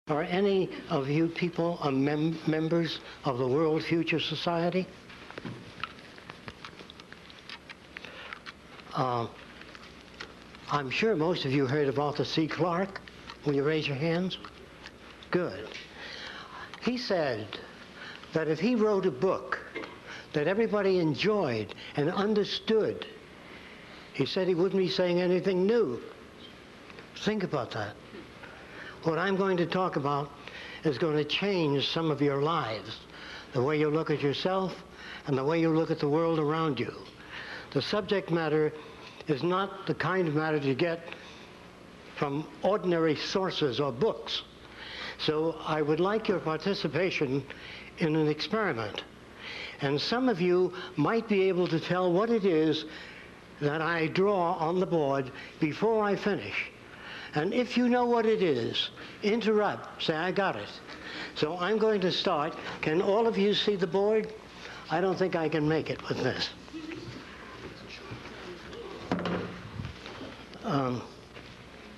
Are any of you people members of the World Future Society? I'm sure most of you heard of Arthur C. Clarke. Will you raise your hands? Good. He said that if he wrote a book that everybody enjoyed and understood, he said he wouldn't be saying anything new. Think about that. What I'm going to talk about is going to change some of your lives, the way you look at yourself and the way you look at the world around you. The subject matter is not the kind of matter you get from ordinary sources or books. So I would like your participation in an experiment. And some of you might be able to tell what it is that I draw on the board before I finish. And if you know what it is, interrupt, say, I got it. So I'm going to start. Can all of you see the board? I don't think I can make it with this.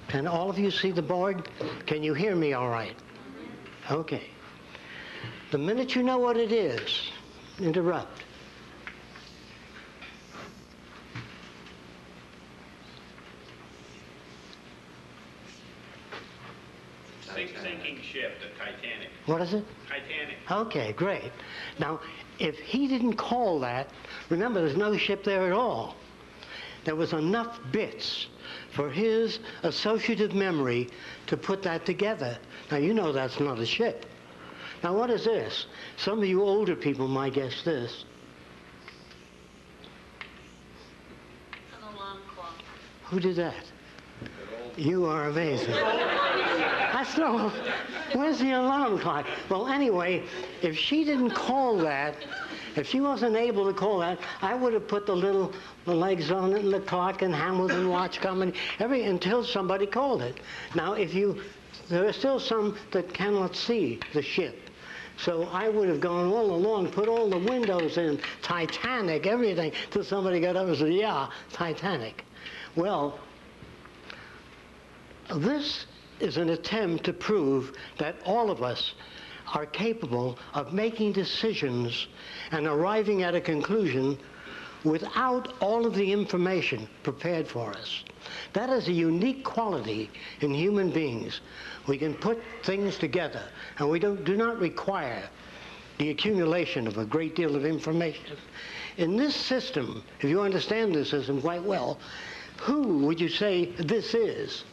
Can all of you see the board? Can you hear me all right? Okay. The minute you know what it is, interrupt. Sinking ship, the Titanic. What is it? Titanic. Okay, great. Now, if he didn't call that, remember there's no ship there at all. There was enough bits for his associative memory to put that together. Now, you know that's not a ship. Now, what is this? Some of you older people might guess this. An alarm clock. Who did that? You are amazing. That's no, where's the alarm clock? Well, anyway, if she didn't call that, if she wasn't able to call that, I would have put the legs on it and the clock and Hamilton watch coming, until somebody called it. Now, there are still some that cannot see the ship. So I would have gone all along, put all the windows in, Titanic, everything, till somebody got up and said, yeah, Titanic. Well, this is an attempt to prove that all of us are capable of making decisions and arriving at a conclusion without all of the information prepared for us. That is a unique quality in human beings. We can put things together, and we do not require the accumulation of a great deal of information. In this system, if you understand this system quite well, who would you say this is?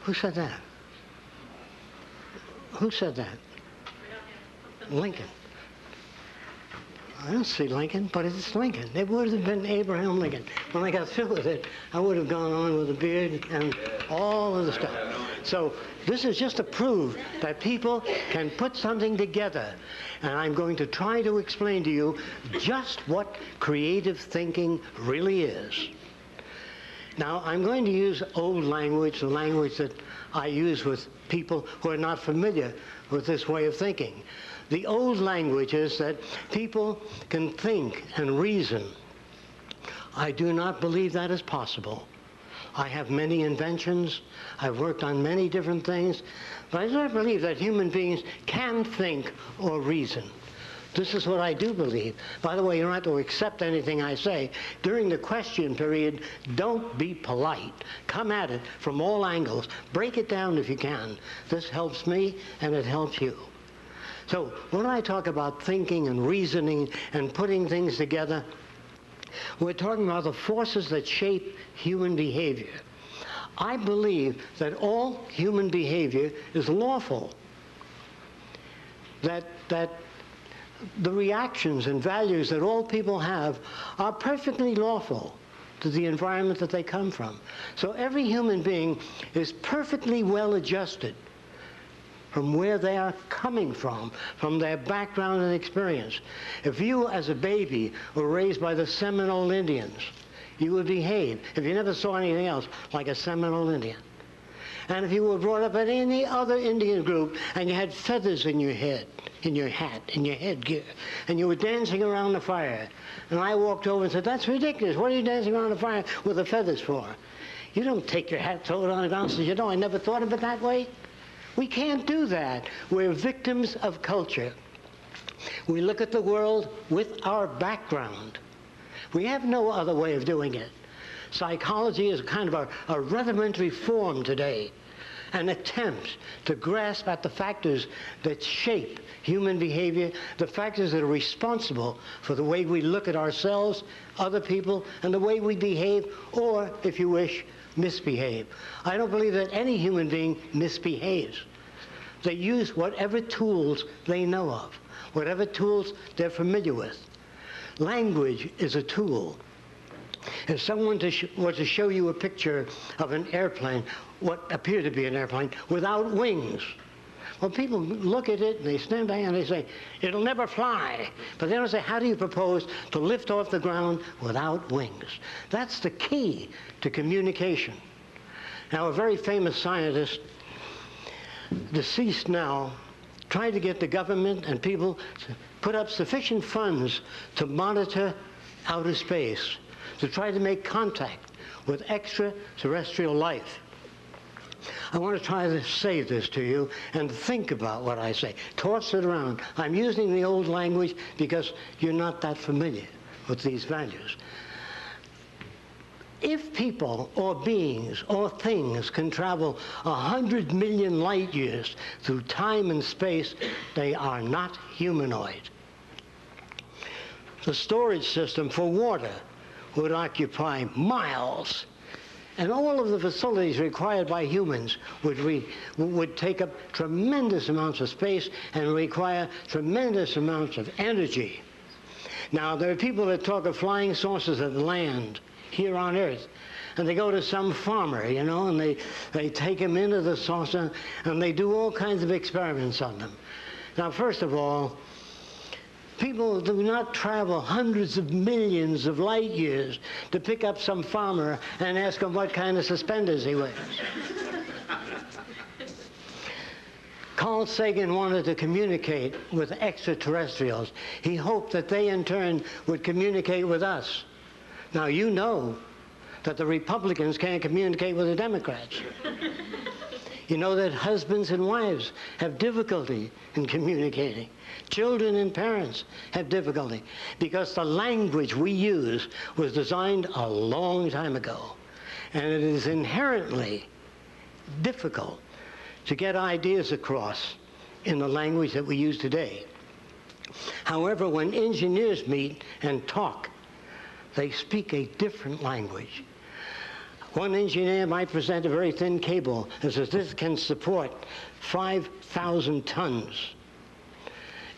Who said that? Who said that? Lincoln. I don't see Lincoln, but it's Lincoln. It would have been Abraham Lincoln. When I got through with it, I would have gone on with a beard and all of the stuff. So this is just to prove that people can put something together. And I'm going to try to explain to you just what creative thinking really is. Now, I'm going to use old language, the language that I use with people who are not familiar with this way of thinking. The old language is that people can think and reason. I do not believe that is possible. I have many inventions. I've worked on many different things. But I do not believe that human beings can think or reason. This is what I do believe. By the way, you don't have to accept anything I say. During the question period, don't be polite. Come at it from all angles. Break it down if you can. This helps me, and it helps you. So when I talk about thinking and reasoning and putting things together, we're talking about the forces that shape human behavior. I believe that all human behavior is lawful. That the reactions and values that all people have are perfectly lawful to the environment that they come from. So every human being is perfectly well adjusted from where they are coming from their background and experience. If you, as a baby, were raised by the Seminole Indians, you would behave, if you never saw anything else, like a Seminole Indian. And if you were brought up in any other Indian group and you had feathers in your head, in your hat, in your headgear, and you were dancing around the fire, and I walked over and said, "That's ridiculous. What are you dancing around the fire with the feathers for?" You don't take your hat, throw it on the ground, and say, "You know, I never thought of it that way." We can't do that. We're victims of culture. We look at the world with our background. We have no other way of doing it. Psychology is kind of a rudimentary form today, an attempt to grasp at the factors that shape human behavior, the factors that are responsible for the way we look at ourselves, other people, and the way we behave, or, if you wish, misbehave. I don't believe that any human being misbehaves. They use whatever tools they know of, whatever tools they're familiar with. Language is a tool. If someone were to show you a picture of an airplane, what appeared to be an airplane, without wings, well, people look at it and they stand back and they say, "It'll never fly." But they don't say, "How do you propose to lift off the ground without wings?" That's the key to communication. Now, a very famous scientist, deceased now, tried to get the government and people to put up sufficient funds to monitor outer space, to try to make contact with extraterrestrial life. I want to try to say this to you and think about what I say. Toss it around. I'm using the old language because you're not that familiar with these values. If people or beings or things can travel 100 million light years through time and space, they are not humanoid. The storage system for water would occupy miles, and all of the facilities required by humans would take up tremendous amounts of space and require tremendous amounts of energy. Now, there are people that talk of flying saucers that land here on Earth, and they go to some farmer, you know, and they take him into the saucer, and they do all kinds of experiments on them. Now, first of all, people do not travel hundreds of millions of light years to pick up some farmer and ask him what kind of suspenders he wears. Carl Sagan wanted to communicate with extraterrestrials. He hoped that they, in turn, would communicate with us. Now, you know that the Republicans can't communicate with the Democrats. You know that husbands and wives have difficulty in communicating. Children and parents have difficulty because the language we use was designed a long time ago. And it is inherently difficult to get ideas across in the language that we use today. However, when engineers meet and talk, they speak a different language. One engineer might present a very thin cable and says, "This can support 5,000 tons.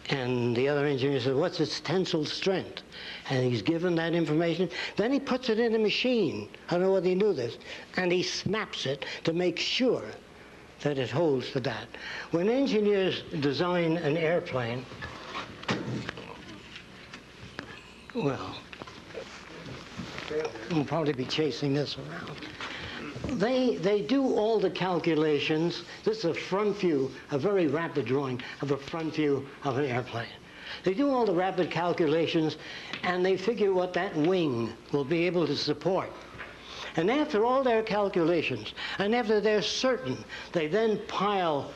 And the other engineer says, "What's its tensile strength?" And he's given that information. Then he puts it in a machine. I don't know whether you knew this. And he snaps it to make sure that it holds to that. When engineers design an airplane, well, we'll probably be chasing this around. They do all the calculations. This is a front view, a very rapid drawing of a front view of an airplane. They do all the rapid calculations, and they figure what that wing will be able to support. And after all their calculations, and after they're certain, they then pile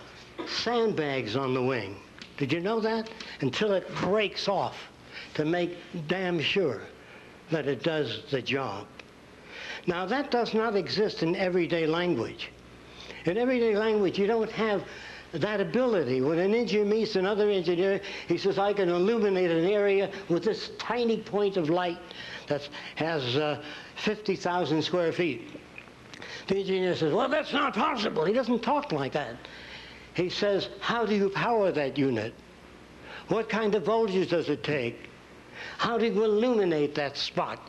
sandbags on the wing. Did you know that? Until it breaks off to make damn sure that it does the job. Now, that does not exist in everyday language. In everyday language, you don't have that ability. When an engineer meets another engineer, he says, "I can illuminate an area with this tiny point of light that has 50,000 square feet. The engineer says, "Well, that's not possible." He doesn't talk like that. He says, "How do you power that unit? What kind of voltage does it take? How do you illuminate that spot?"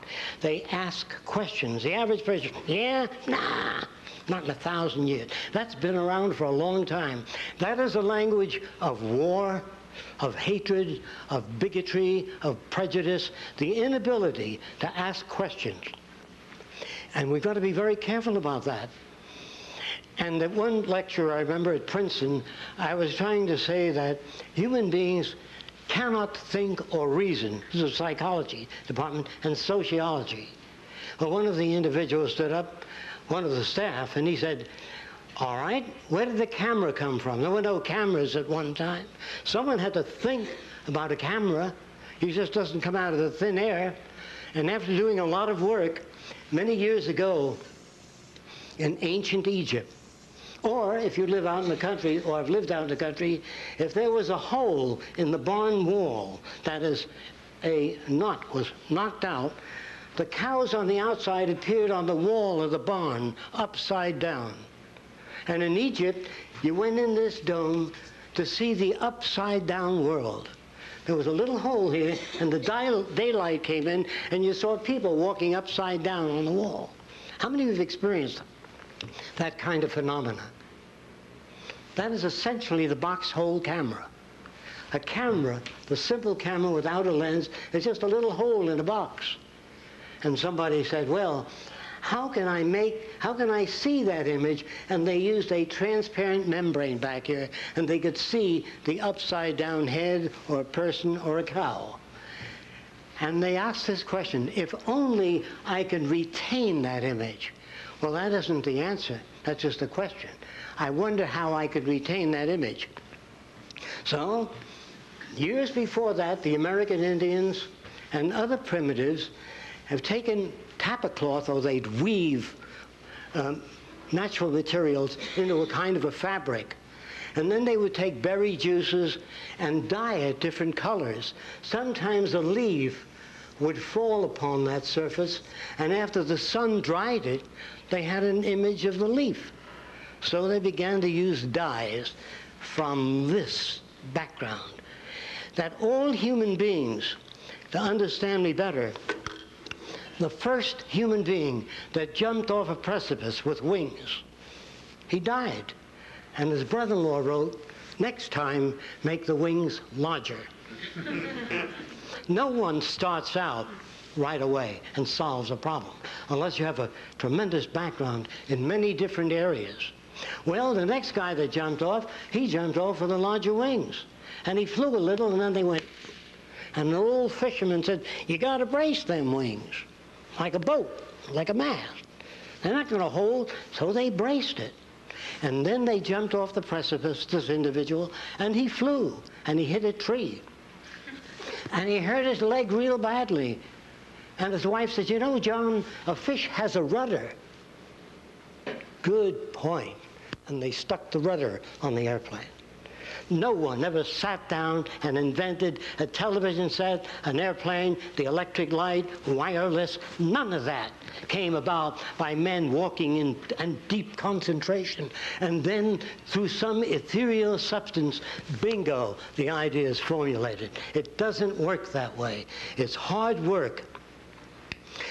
They ask questions. The average person, "Yeah, nah, not in 1,000 years." That's been around for a long time. That is a language of war, of hatred, of bigotry, of prejudice, the inability to ask questions. And we've got to be very careful about that. And at one lecture I remember at Princeton, I was trying to say that human beings cannot think or reason. This is a psychology department and sociology. Well, one of the individuals stood up, one of the staff, and he said, all right, where did the camera come from? There were no cameras at one time. Someone had to think about a camera. He just doesn't come out of the thin air. And after doing a lot of work, many years ago in ancient Egypt, or if you live out in the country, or have lived out in the country, if there was a hole in the barn wall, that is, a nut was knocked out, the cows on the outside appeared on the wall of the barn, upside down. And in Egypt, you went in this dome to see the upside-down world. There was a little hole here, and the daylight came in, and you saw people walking upside down on the wall. How many of you have experienced that kind of phenomena? That is essentially the box hole camera. A camera, the simple camera without a lens, is just a little hole in a box. And somebody said, well, how can I see that image? And they used a transparent membrane back here, and they could see the upside down head or a person or a cow. And they asked this question, if only I could retain that image. Well, that isn't the answer. That's just a question. I wonder how I could retain that image. So, years before that, the American Indians and other primitives have taken tapa cloth, or they'd weave natural materials into a kind of a fabric. And then they would take berry juices and dye it different colors. Sometimes a leaf would fall upon that surface, and after the sun dried it, they had an image of the leaf. So they began to use dyes from this background. That all human beings, to understand me better, the first human being that jumped off a precipice with wings, he died. And his brother-in-law wrote, next time, make the wings larger. No one starts out right away and solves a problem, unless you have a tremendous background in many different areas. Well, the next guy that jumped off, he jumped off with the larger wings. And he flew a little, and then they went. And the old fisherman said, you got to brace them wings, like a boat, like a mast. They're not going to hold, so they braced it. And then they jumped off the precipice, this individual, and he flew, and he hit a tree. And he hurt his leg real badly. And his wife said, you know, John, a fish has a rudder. Good point. And they stuck the rudder on the airplane. No one ever sat down and invented a television set, an airplane, the electric light, wireless. None of that came about by men walking in deep concentration. And then through some ethereal substance, bingo, the idea is formulated. It doesn't work that way. It's hard work.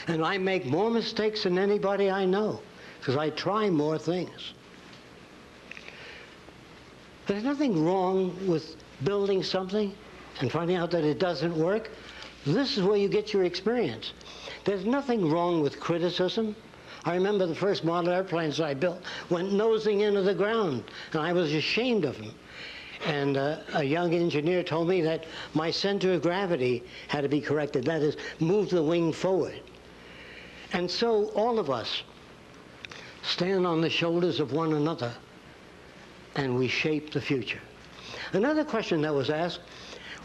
And I make more mistakes than anybody I know, because I try more things. There's nothing wrong with building something and finding out that it doesn't work. This is where you get your experience. There's nothing wrong with criticism. I remember the first model airplanes I built went nosing into the ground, and I was ashamed of them. And a young engineer told me that my center of gravity had to be corrected. That is, move the wing forward. And so all of us stand on the shoulders of one another, and we shape the future. Another question that was asked,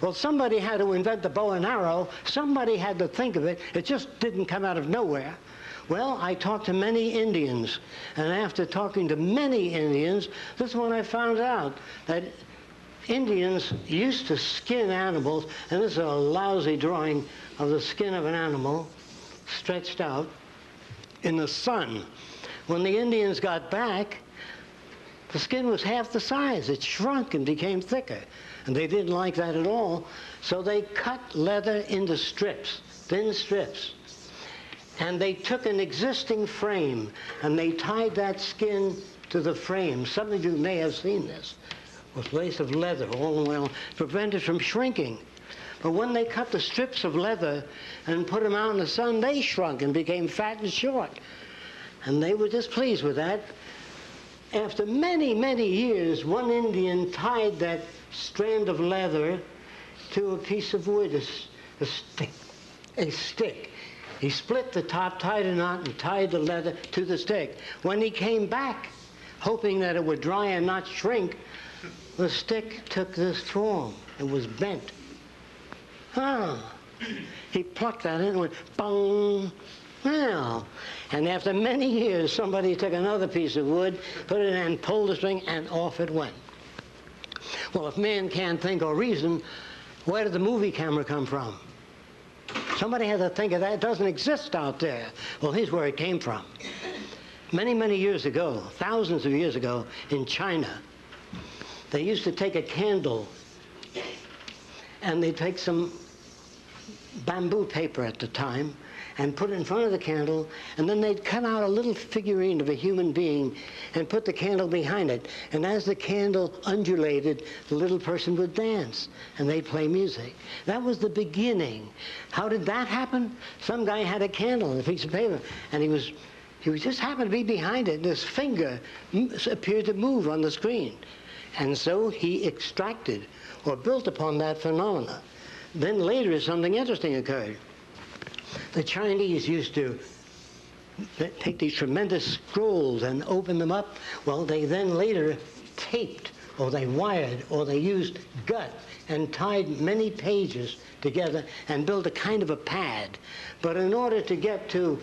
well, somebody had to invent the bow and arrow. Somebody had to think of it. It just didn't come out of nowhere. Well, I talked to many Indians, and after talking to many Indians, this is when I found out that Indians used to skin animals, and this is a lousy drawing of the skin of an animal stretched out in the sun. When the Indians got back, the skin was half the size. It shrunk and became thicker. And they didn't like that at all. So they cut leather into strips, thin strips. And they took an existing frame and they tied that skin to the frame. Some of you may have seen this, with lace of leather all the way on, prevented from shrinking. But when they cut the strips of leather and put them out in the sun, they shrunk and became fat and short. And they were displeased with that. After many, many years, one Indian tied that strand of leather to a piece of wood, a stick. He split the top, tied a knot, and tied the leather to the stick. When he came back, hoping that it would dry and not shrink, the stick took this form. It was bent. He plucked that in and went, bong. Well, and after many years, somebody took another piece of wood, put it in and pulled the string, and off it went. Well, if man can't think or reason, where did the movie camera come from? Somebody had to think of that. It doesn't exist out there. Well, here's where it came from. Many, many years ago, thousands of years ago, in China, they used to take a candle and they'd take some bamboo paper at the time and put it in front of the candle, and then they'd cut out a little figurine of a human being and put the candle behind it. And as the candle undulated, the little person would dance, and they'd play music. That was the beginning. How did that happen? Some guy had a candle and a piece of paper, and he just happened to be behind it, and his finger appeared to move on the screen. And so he extracted or built upon that phenomena. Then later, something interesting occurred. The Chinese used to take these tremendous scrolls and open them up. Well, they then later taped, or they wired, or they used gut and tied many pages together and built a kind of a pad. But in order to get to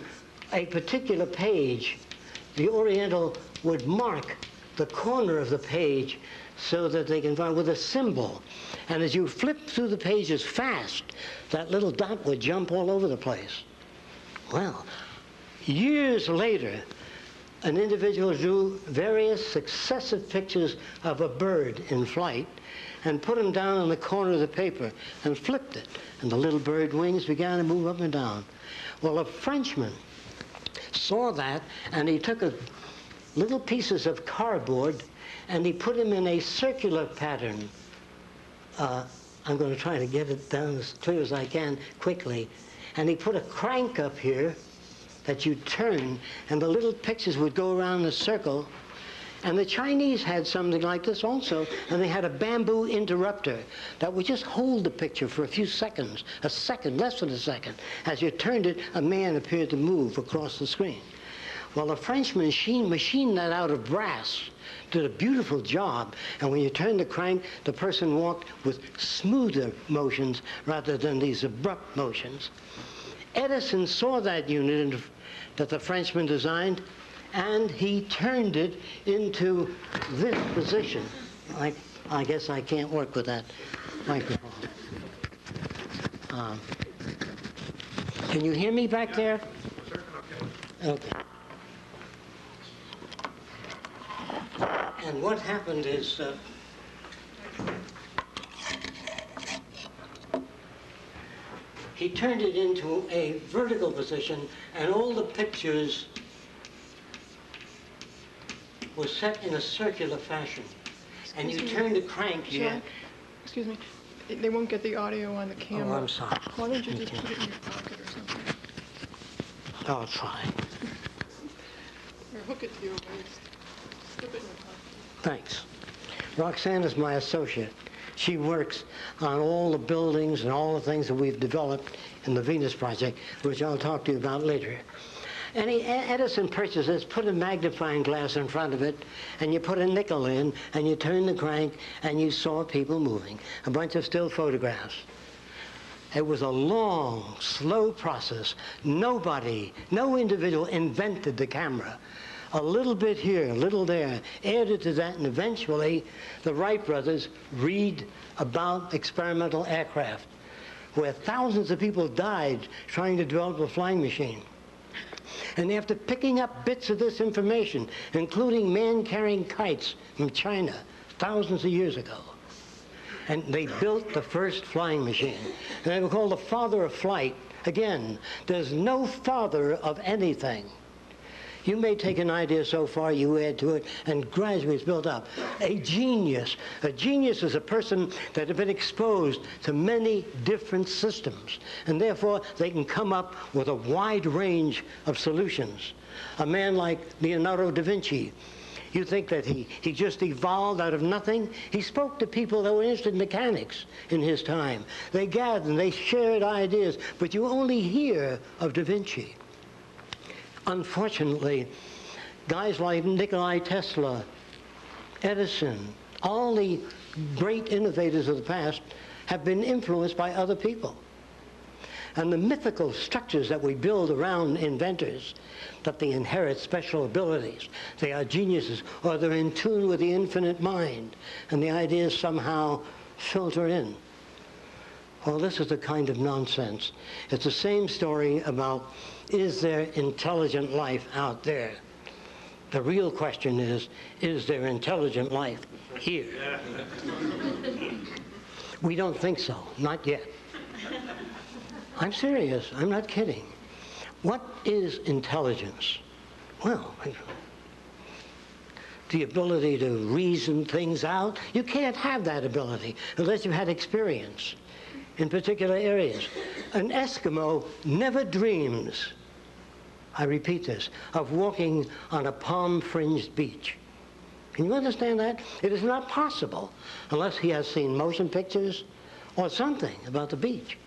a particular page, the Oriental would mark the corner of the page so that they can find with a symbol. And as you flip through the pages fast, that little dot would jump all over the place. Well, years later, an individual drew various successive pictures of a bird in flight and put them down on the corner of the paper and flipped it. And the little bird wings began to move up and down. Well, a Frenchman saw that, and he took little pieces of cardboard and he put them in a circular pattern. I'm going to try to get it down as clear as I can quickly. And he put a crank up here that you turn, and the little pictures would go around in a circle. And the Chinese had something like this also, and they had a bamboo interrupter that would just hold the picture for a few seconds, a second, less than a second. As you turned it, a man appeared to move across the screen. Well, the Frenchman machined that out of brass, did a beautiful job, and when you turned the crank, the person walked with smoother motions rather than these abrupt motions. Edison saw that unit that the Frenchman designed, and he turned it into this position. I guess I can't work with that microphone. Can you hear me back there? Okay. And what happened is he turned it into a vertical position, and all the pictures were set in a circular fashion. And you turn the crank here. Excuse me. They won't get the audio on the camera. Oh, I'm sorry. Why don't you just put it in your pocket or something? I'll try. Or hook it to your waist. Slip it in your pocket. Thanks. Roxanne is my associate. She works on all the buildings and all the things that we've developed in the Venus Project, which I'll talk to you about later. And Edison purchased this, put a magnifying glass in front of it, and you put a nickel in, and you turn the crank, and you saw people moving. A bunch of still photographs. It was a long, slow process. No individual invented the camera. A little bit here, a little there, added to that, and eventually the Wright brothers read about experimental aircraft, where thousands of people died trying to develop a flying machine. And after picking up bits of this information, including man-carrying kites from China thousands of years ago, and they built the first flying machine. And they were called the father of flight. Again, there's no father of anything. You may take an idea so far, you add to it, and gradually it's built up. A genius is a person that has been exposed to many different systems, and therefore they can come up with a wide range of solutions. A man like Leonardo da Vinci, You think that he just evolved out of nothing? He spoke to people that were interested in mechanics in his time. They gathered and they shared ideas, but you only hear of Da Vinci. Unfortunately, guys like Nikola Tesla, Edison, all the great innovators of the past have been influenced by other people. And the mythical structures that we build around inventors, that they inherit special abilities, they are geniuses, or they're in tune with the infinite mind, and the ideas somehow filter in. Well, this is the kind of nonsense. It's the same story about, is there intelligent life out there? The real question is there intelligent life here? We don't think so, not yet. I'm serious, I'm not kidding. What is intelligence? Well, the ability to reason things out. You can't have that ability unless you've had experience in particular areas. An Eskimo never dreams, I repeat this, of walking on a palm-fringed beach. Can you understand that? It is not possible unless he has seen motion pictures or something about the beach.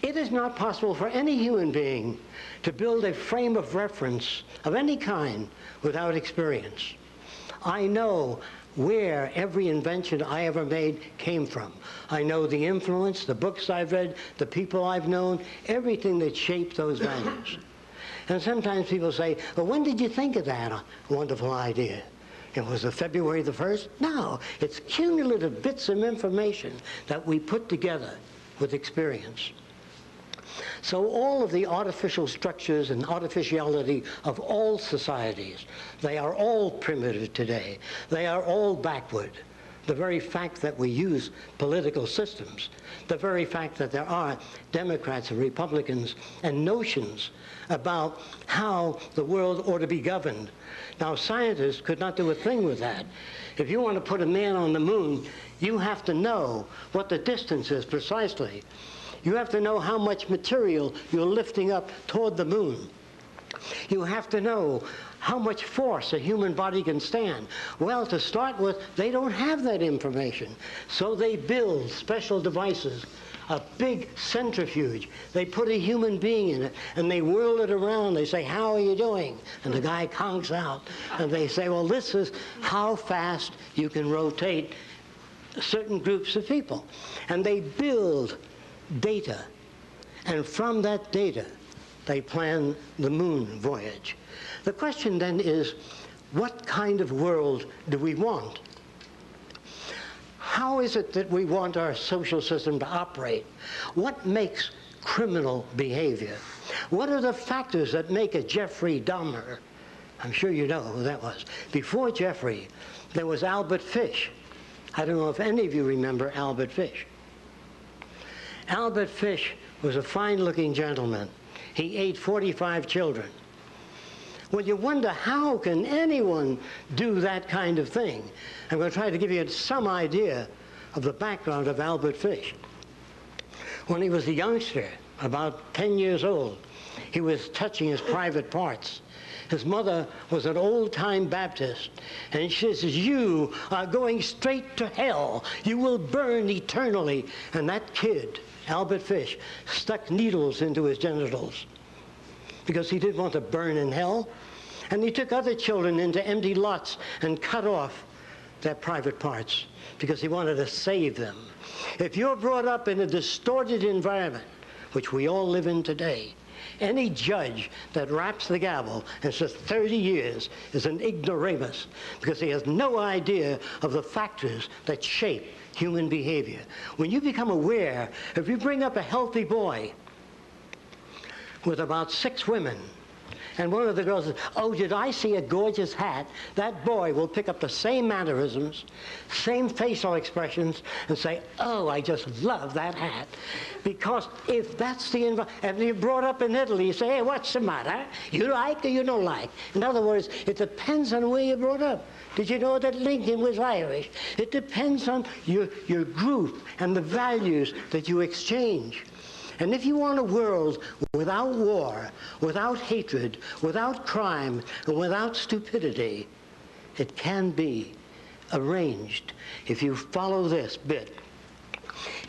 It is not possible for any human being to build a frame of reference of any kind without experience. I know where every invention I ever made came from. I know the influence, the books I've read, the people I've known, everything that shaped those values. And sometimes people say, well, when did you think of that wonderful idea? It was February the 1st? No, it's cumulative bits of information that we put together with experience. So all of the artificial structures and artificiality of all societies, they are all primitive today. They are all backward. The very fact that we use political systems, the very fact that there are Democrats and Republicans and notions about how the world ought to be governed. Now, scientists could not do a thing with that. If you want to put a man on the moon, you have to know what the distance is precisely. You have to know how much material you're lifting up toward the moon. You have to know how much force a human body can stand. Well, to start with, they don't have that information. So they build special devices, a big centrifuge. They put a human being in it, and they whirl it around. They say, how are you doing? And the guy conks out. And they say, well, this is how fast you can rotate certain groups of people. And they build data, and from that data they plan the moon voyage. The question then is, what kind of world do we want? How is it that we want our social system to operate? What makes criminal behavior? What are the factors that make a Jeffrey Dahmer? I'm sure you know who that was. Before Jeffrey, there was Albert Fish. I don't know if any of you remember Albert Fish. Albert Fish was a fine-looking gentleman. He ate 45 children. Well, you wonder, how can anyone do that kind of thing? I'm going to try to give you some idea of the background of Albert Fish. When he was a youngster, about 10 years old, he was touching his private parts. His mother was an old-time Baptist, and she says, you are going straight to hell. You will burn eternally. And that kid, Albert Fish, stuck needles into his genitals because he didn't want to burn in hell. And he took other children into empty lots and cut off their private parts because he wanted to save them. If you're brought up in a distorted environment, which we all live in today, any judge that raps the gavel and says 30 years is an ignoramus because he has no idea of the factors that shape human behavior. When you become aware, if you bring up a healthy boy with about 6 women, and one of the girls says, oh, did I see a gorgeous hat? That boy will pick up the same mannerisms, same facial expressions, and say, oh, I just love that hat. Because if that's the environment, and you're brought up in Italy, you say, hey, what's the matter? You like or you don't like? In other words, it depends on where you're brought up. Did you know that Lincoln was Irish? It depends on your group and the values that you exchange. And if you want a world without war, without hatred, without crime, and without stupidity, it can be arranged if you follow this bit.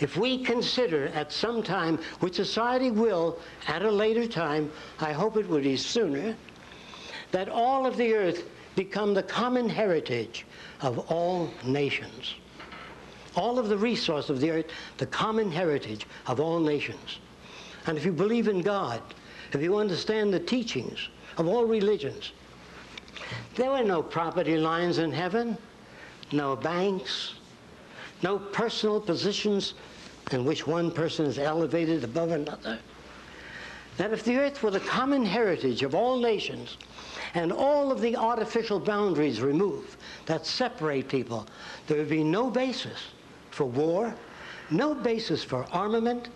If we consider at some time, which society will at a later time, I hope it would be sooner, that all of the earth become the common heritage of all nations. All of the resource of the earth, the common heritage of all nations. And if you believe in God, if you understand the teachings of all religions, there were no property lines in heaven, no banks, no personal positions in which one person is elevated above another. That if the earth were the common heritage of all nations and all of the artificial boundaries removed that separate people, there would be no basis for war, no basis for armament.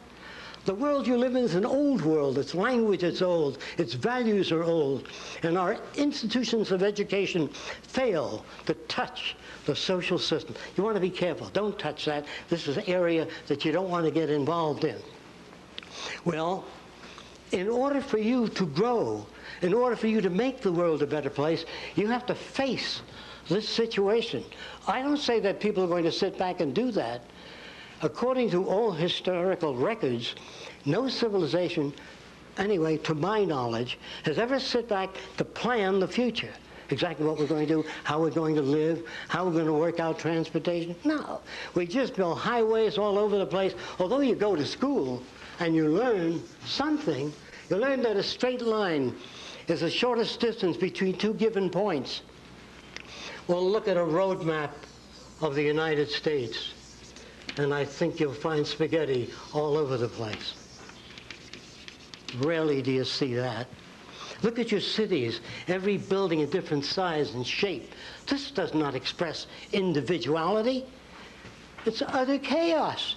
The world you live in is an old world. Its language is old. Its values are old. And our institutions of education fail to touch the social system. You want to be careful. Don't touch that. This is an area that you don't want to get involved in. Well, in order for you to grow, in order for you to make the world a better place, you have to face this situation. I don't say that people are going to sit back and do that. According to all historical records, no civilization, anyway, to my knowledge, has ever sit back to plan the future. Exactly what we're going to do, how we're going to live, how we're going to work out transportation. No, we just build highways all over the place. Although you go to school and you learn something, you learn that a straight line is the shortest distance between two given points. Well, look at a road map of the United States, and I think you'll find spaghetti all over the place. Rarely do you see that. Look at your cities, every building a different size and shape. This does not express individuality. It's utter chaos.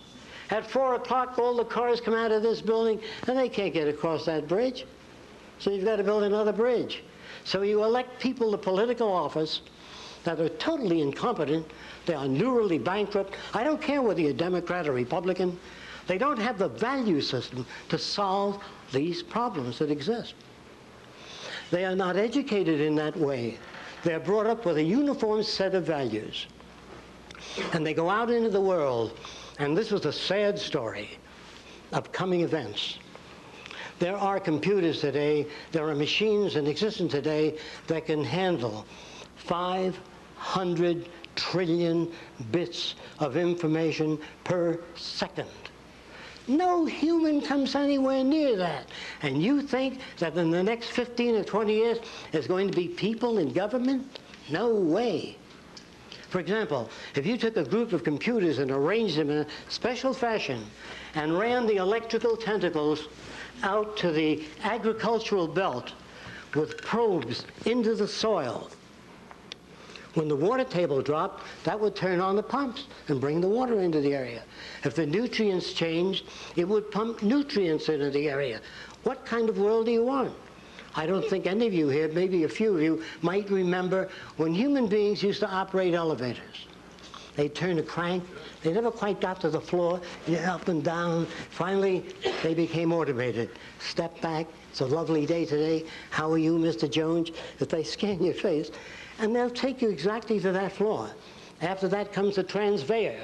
At 4 o'clock, all the cars come out of this building, and they can't get across that bridge. So you've got to build another bridge. So you elect people to political office that are totally incompetent. They are neurally bankrupt. I don't care whether you're Democrat or Republican. They don't have the value system to solve these problems that exist. They are not educated in that way. They're brought up with a uniform set of values. And they go out into the world, and this is the sad story of coming events. There are computers today, there are machines in existence today that can handle 500 trillion bits of information per second. No human comes anywhere near that. And you think that in the next 15 or 20 years there's going to be people in government? No way. For example, if you took a group of computers and arranged them in a special fashion and ran the electrical tentacles out to the agricultural belt with probes into the soil, when the water table dropped, that would turn on the pumps and bring the water into the area. If the nutrients changed, it would pump nutrients into the area. What kind of world do you want? I don't think any of you here, maybe a few of you, might remember when human beings used to operate elevators. They'd turn a crank. They never quite got to the floor. Up and down. Finally, they became automated. Step back. It's a lovely day today. How are you, Mr. Jones? If they scan your face, and they'll take you exactly to that floor. After that comes the transveyor,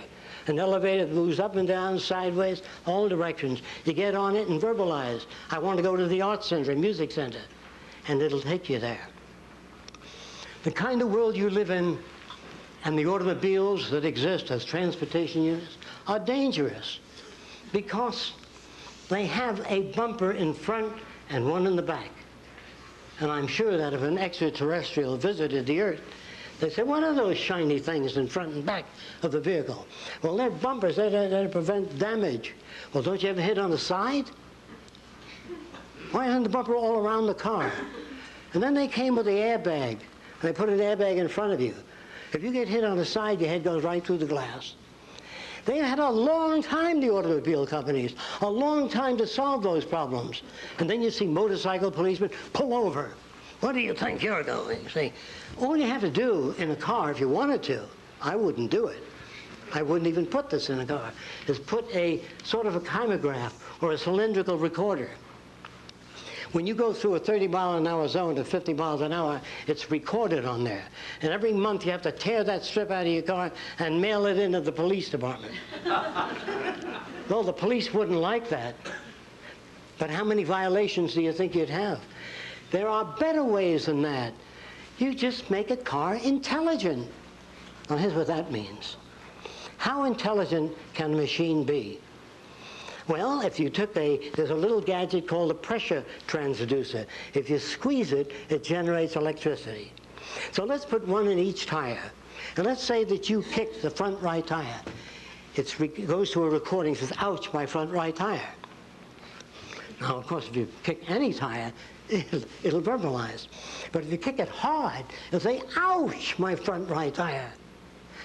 an elevator that moves up and down, sideways, all directions. You get on it and verbalize. I want to go to the art center, music center, and it'll take you there. The kind of world you live in and the automobiles that exist as transportation units are dangerous because they have a bumper in front and one in the back. And I'm sure that if an extraterrestrial visited the Earth, they say, what are those shiny things in front and back of the vehicle? Well, they're bumpers. They prevent damage. Well, don't you ever hit on the side? Why isn't the bumper all around the car? And then they came with the airbag, and they put an airbag in front of you. If you get hit on the side, your head goes right through the glass. They had a long time, the automobile companies, a long time to solve those problems. And then you see motorcycle policemen pull over. What do you think you're doing? See, all you have to do in a car, if you wanted to, I wouldn't do it, I wouldn't even put this in a car, is put a sort of a chimograph or a cylindrical recorder. When you go through a 30-mile-an-hour zone to 50 miles an hour, it's recorded on there. And every month you have to tear that strip out of your car and mail it into the police department. Well, the police wouldn't like that. But how many violations do you think you'd have? There are better ways than that. You just make a car intelligent. Now, here's what that means. How intelligent can a machine be? Well, if you took there's a little gadget called a pressure transducer. If you squeeze it, it generates electricity. So let's put one in each tire. And let's say that you kick the front right tire. It goes to a recording that says, ouch, my front right tire. Now, of course, if you kick any tire, it'll verbalize. But if you kick it hard, it'll say, ouch, my front right tire.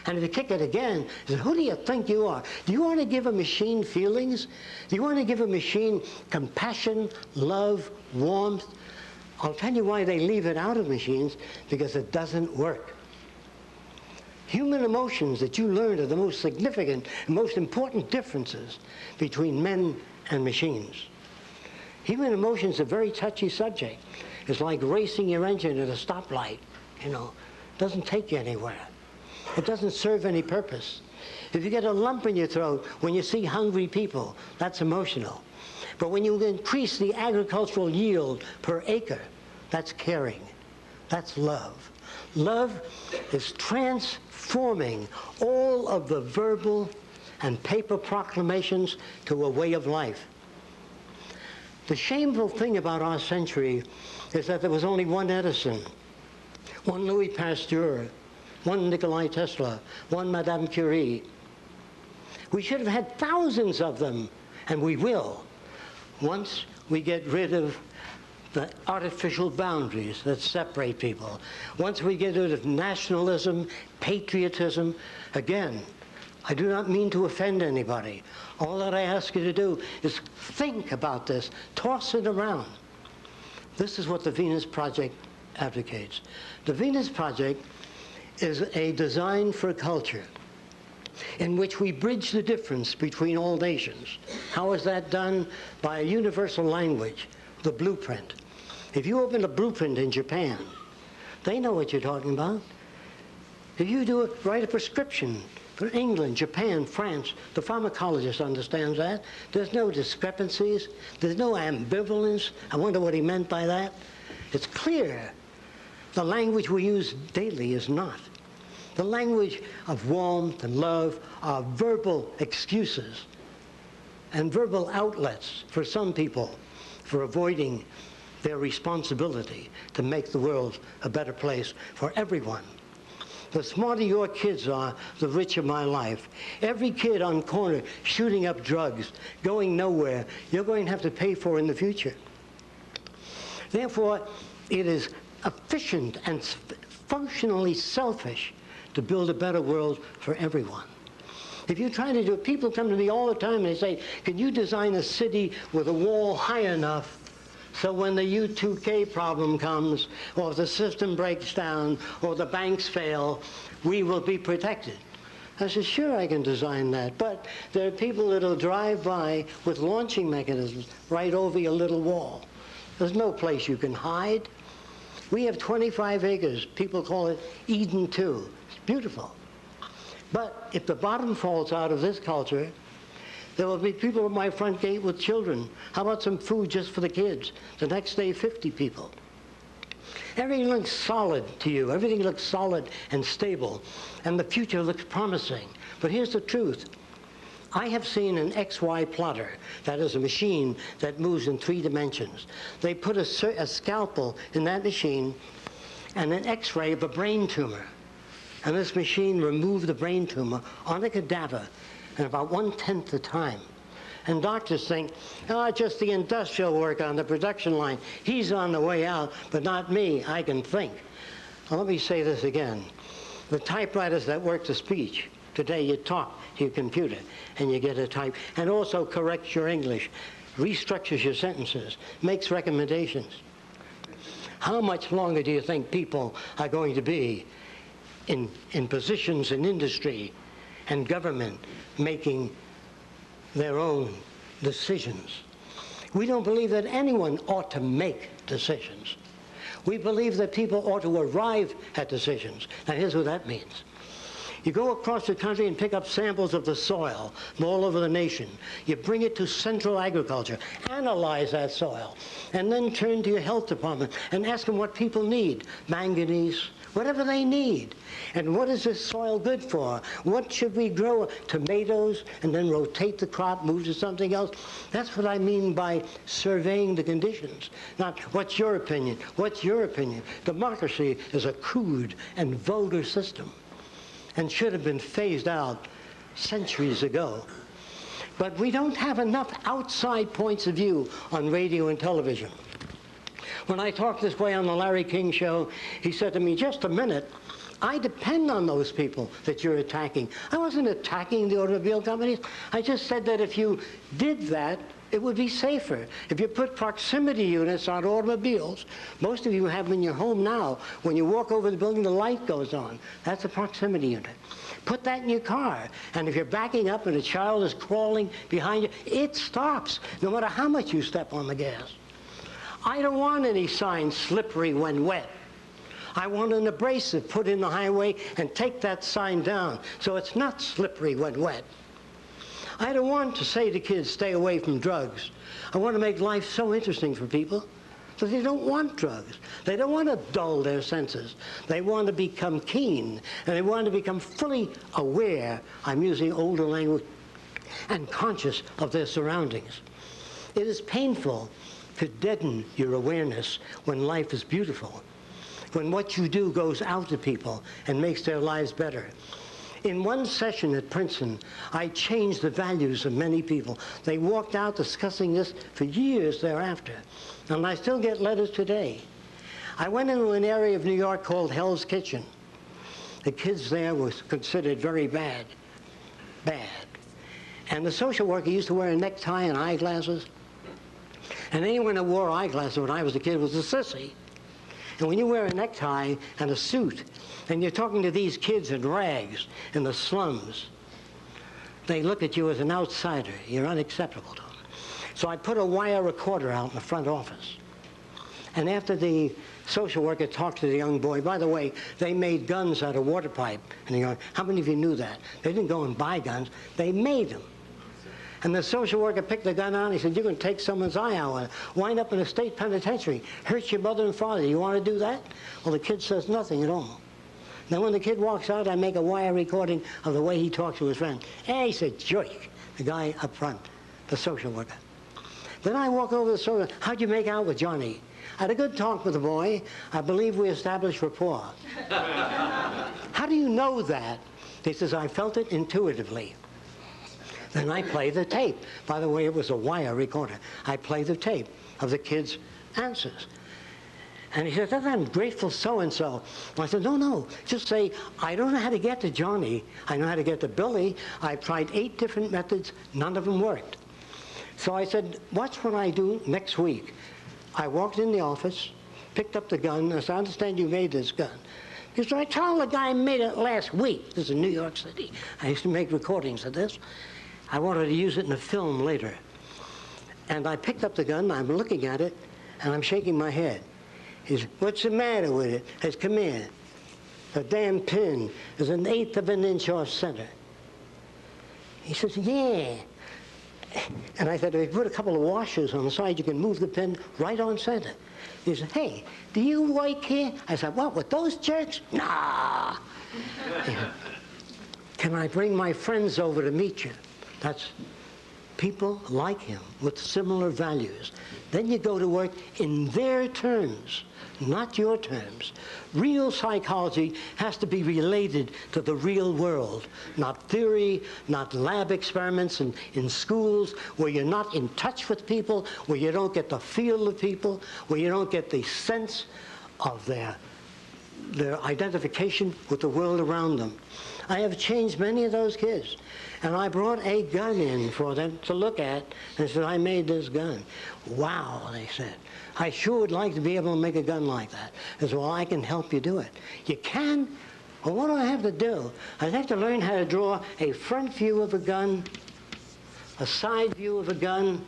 And if you kick it again, it says, who do you think you are? Do you want to give a machine feelings? Do you want to give a machine compassion, love, warmth? I'll tell you why they leave it out of machines, because it doesn't work. Human emotions that you learn are the most significant and most important differences between men and machines. Human emotions are a very touchy subject. It's like racing your engine at a stoplight, you know. It doesn't take you anywhere. It doesn't serve any purpose. If you get a lump in your throat when you see hungry people, that's emotional. But when you increase the agricultural yield per acre, that's caring. That's love. Love is transforming all of the verbal and paper proclamations to a way of life. The shameful thing about our century is that there was only one Edison, one Louis Pasteur, one Nikolai Tesla, one Madame Curie. We should have had thousands of them, and we will, once we get rid of the artificial boundaries that separate people. Once we get rid of nationalism, patriotism. Again, I do not mean to offend anybody. All that I ask you to do is think about this, toss it around. This is what the Venus Project advocates. The Venus Project is a design for a culture in which we bridge the difference between all nations. How is that done? By a universal language, the blueprint. If you open a blueprint in Japan, they know what you're talking about. If you write a prescription for England, Japan, France, the pharmacologist understands that. There's no discrepancies. There's no ambivalence. I wonder what he meant by that. It's clear. The language we use daily is not. The language of warmth and love are verbal excuses and verbal outlets for some people for avoiding their responsibility to make the world a better place for everyone. The smarter your kids are, the richer my life. Every kid on corner shooting up drugs, going nowhere, you're going to have to pay for in the future. Therefore, it is efficient and functionally selfish to build a better world for everyone. If you try to do it, people come to me all the time and they say, can you design a city with a wall high enough so when the U2K problem comes, or if the system breaks down, or the banks fail, we will be protected? I said, sure, I can design that, but there are people that will drive by with launching mechanisms right over your little wall. There's no place you can hide. We have 25 acres. People call it Eden 2. It's beautiful. But if the bottom falls out of this culture, there will be people at my front gate with children. How about some food just for the kids? The next day, 50 people. Everything looks solid to you. Everything looks solid and stable. And the future looks promising. But here's the truth. I have seen an XY plotter, that is a machine that moves in 3 dimensions. They put a scalpel in that machine and an X-ray of a brain tumor. And this machine removed the brain tumor on a cadaver in about 1/10 the time. And doctors think, oh, just the industrial work on the production line. He's on the way out, but not me. I can think. Well, let me say this again. The typewriters that work the speech, today you talk to your computer and you get a type, and also corrects your English, restructures your sentences, makes recommendations. How much longer do you think people are going to be in positions in industry and government making their own decisions. We don't believe that anyone ought to make decisions. We believe that people ought to arrive at decisions. Now, here's what that means. You go across the country and pick up samples of the soil from all over the nation. You bring it to Central Agriculture, analyze that soil, and then turn to your health department and ask them what people need. Manganese, whatever they need. And what is this soil good for? What should we grow? Tomatoes, and then rotate the crop, move to something else. That's what I mean by surveying the conditions. Not, what's your opinion? What's your opinion? Democracy is a crude and vulgar system, and should have been phased out centuries ago. But we don't have enough outside points of view on radio and television. When I talked this way on the Larry King show, he said to me, just a minute, I depend on those people that you're attacking. I wasn't attacking the automobile companies. I just said that if you did that, it would be safer. If you put proximity units on automobiles, most of you have them in your home now. When you walk over the building, the light goes on. That's a proximity unit. Put that in your car, and if you're backing up and a child is crawling behind you, it stops, no matter how much you step on the gas. I don't want any sign slippery when wet. I want an abrasive put in the highway and take that sign down so it's not slippery when wet. I don't want to say to kids, stay away from drugs. I want to make life so interesting for people that they don't want drugs. They don't want to dull their senses. They want to become keen, and they want to become fully aware, I'm using older language, and conscious of their surroundings. It is painful to deaden your awareness when life is beautiful, when what you do goes out to people and makes their lives better. In one session at Princeton, I changed the values of many people. They walked out discussing this for years thereafter, and I still get letters today. I went into an area of New York called Hell's Kitchen. The kids there were considered very bad. And the social worker used to wear a necktie and eyeglasses. And anyone who wore eyeglasses when I was a kid was a sissy. And when you wear a necktie and a suit, and you're talking to these kids in rags in the slums, they look at you as an outsider. You're unacceptable to them. So I put a wire recorder out in the front office. And after the social worker talked to the young boy, by the way, they made guns out of water pipe. And you go, how many of you knew that? They didn't go and buy guns. They made them. And the social worker picked the gun out and he said, you're going to take someone's eye out, wind up in a state penitentiary, hurt your mother and father. You want to do that? Well, the kid says nothing at all. Then when the kid walks out, I make a wire recording of the way he talks to his friend. Hey, he said, jerk, the guy up front, the social worker. Then I walk over to the social worker. How'd you make out with Johnny? I had a good talk with the boy. I believe we established rapport. How do you know that? He says, I felt it intuitively. Then I play the tape. By the way, it was a wire recorder. I play the tape of the kid's answers. And he said, I'm grateful so-and-so. I said, no, just say, I don't know how to get to Johnny. I know how to get to Billy. I've tried 8 different methods. None of them worked. So I said, watch what I do next week. I walked in the office, picked up the gun. I said, I understand you made this gun. He said, I told the guy I made it last week. This is in New York City. I used to make recordings of this. I wanted to use it in a film later. And I picked up the gun, I'm looking at it, and I'm shaking my head. He said, what's the matter with it? I said, come here. The damn pin is 1/8 of an inch off center. He says, yeah. And I said, if you put a couple of washers on the side, you can move the pin right on center. He said, hey, do you work here? I said, what, with those jerks? Nah. Can I bring my friends over to meet you? That's people like him with similar values. Then you go to work in their terms, not your terms. Real psychology has to be related to the real world, not theory, not lab experiments in schools where you're not in touch with people, where you don't get the feel of people, where you don't get the sense of their identification with the world around them. I have changed many of those kids. And I brought a gun in for them to look at and said, I made this gun. Wow, they said. I sure would like to be able to make a gun like that. I said, well, I can help you do it. You can? Well, what do I have to do? I have to learn how to draw a front view of a gun, a side view of a gun.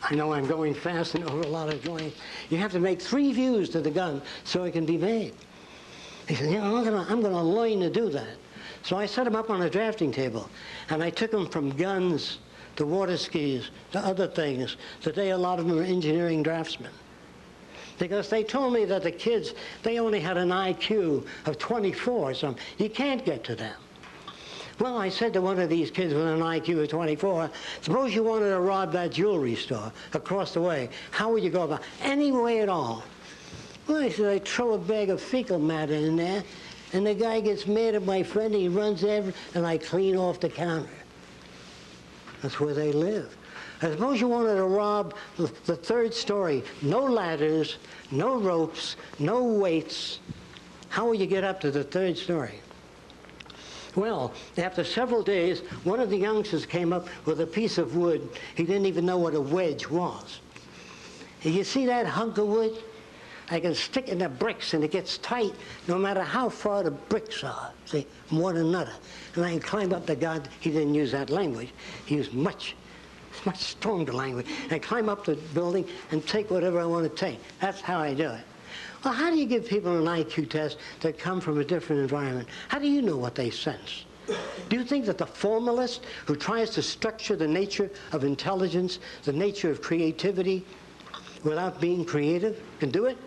I know I'm going fast and over a lot of drawings. You have to make 3 views to the gun so it can be made. He said, I'm going to learn to do that. So I set them up on a drafting table, and I took them from guns to water skis to other things. Today, a lot of them are engineering draftsmen. Because they told me that the kids, they only had an IQ of 24 or something. You can't get to them. Well, I said to one of these kids with an IQ of 24, suppose you wanted to rob that jewelry store across the way. How would you go about it? Any way at all. Well, I said, I'd throw a bag of fecal matter in there, and the guy gets mad at my friend, and he runs over, and I clean off the counter. That's where they live. I suppose you wanted to rob the 3rd story. No ladders, no ropes, no weights. How will you get up to the 3rd story? Well, after several days, one of the youngsters came up with a piece of wood. He didn't even know what a wedge was. You see that hunk of wood? I can stick in the bricks, and it gets tight no matter how far the bricks are, see, from one another. And I can climb up the god. He didn't use that language. He used much stronger language. I climb up the building and take whatever I want to take. That's how I do it. Well, how do you give people an IQ test that come from a different environment? How do you know what they sense? Do you think that the formalist who tries to structure the nature of intelligence, the nature of creativity, without being creative, can do it?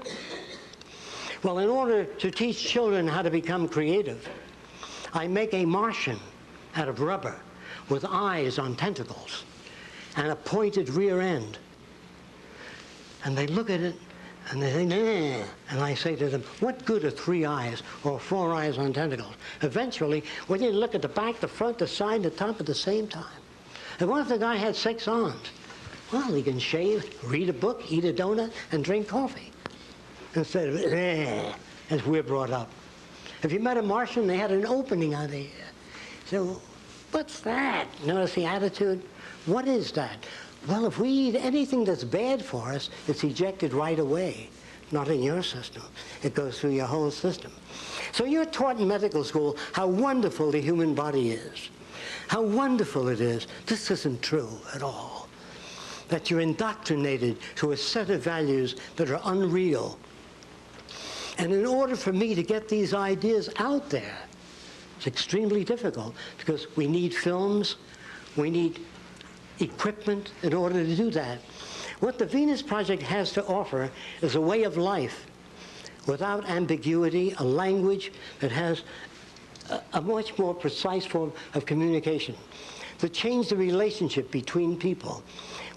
Well, in order to teach children how to become creative, I make a Martian out of rubber with eyes on tentacles and a pointed rear end. And they look at it and they think, nah. And I say to them, what good are 3 eyes or 4 eyes on tentacles? Eventually, we didn't look at the back, the front, the side, the top at the same time. And what if the guy had 6 arms? Well, he can shave, read a book, eat a donut, and drink coffee. Instead of, as we're brought up. If you met a Martian, they had an opening on the ear. So, what's that? Notice the attitude? What is that? Well, if we eat anything that's bad for us, it's ejected right away. Not in your system. It goes through your whole system. So you're taught in medical school how wonderful the human body is. How wonderful it is. This isn't true at all. That you're indoctrinated to a set of values that are unreal. And in order for me to get these ideas out there, it's extremely difficult because we need films, we need equipment in order to do that. What the Venus Project has to offer is a way of life without ambiguity, a language that has a much more precise form of communication, to change the relationship between people,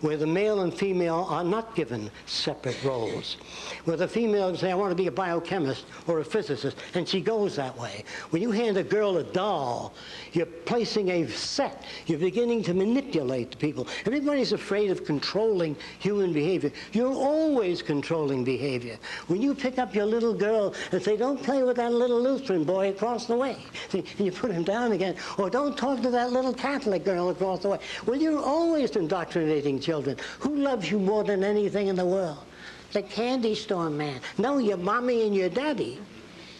where the male and female are not given separate roles, where the female can say, I want to be a biochemist or a physicist, and she goes that way. When you hand a girl a doll, you're placing a set. You're beginning to manipulate the people. Everybody's afraid of controlling human behavior. You're always controlling behavior. When you pick up your little girl and say, don't play with that little Lutheran boy across the way, see, and you put him down again, or don't talk to that little Catholic girl across the way. Well, you're always indoctrinating children. Who loves you more than anything in the world? The candy store man. No, your mommy and your daddy.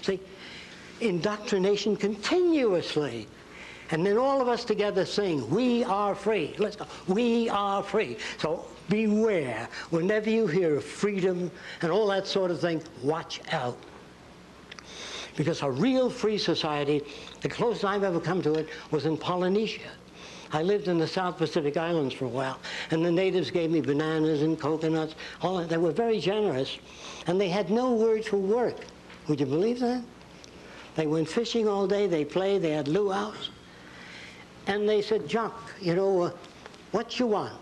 See, indoctrination continuously. And then all of us together sing, we are free. Let's go. We are free. So beware. Whenever you hear of freedom and all that sort of thing, watch out. Because a real free society, the closest I've ever come to it was in Polynesia. I lived in the South Pacific Islands for a while, and the natives gave me bananas and coconuts. All that. They were very generous, and they had no word for work. Would you believe that? They went fishing all day, they played, they had luau's. And they said, Jacque, you know, what you want?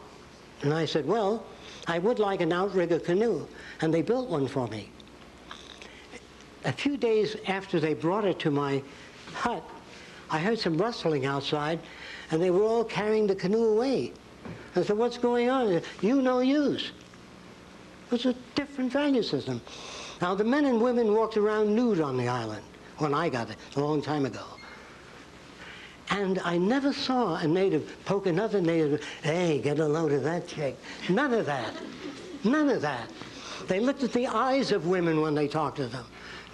And I said, well, I would like an outrigger canoe. And they built one for me. A few days after they brought it to my hut, I heard some rustling outside, and they were all carrying the canoe away. I said, what's going on? You no use. It was a different value system. Now, the men and women walked around nude on the island when I got it, a long time ago. And I never saw a native poke another native, hey, get a load of that chick. None of that. None of that. They looked at the eyes of women when they talked to them.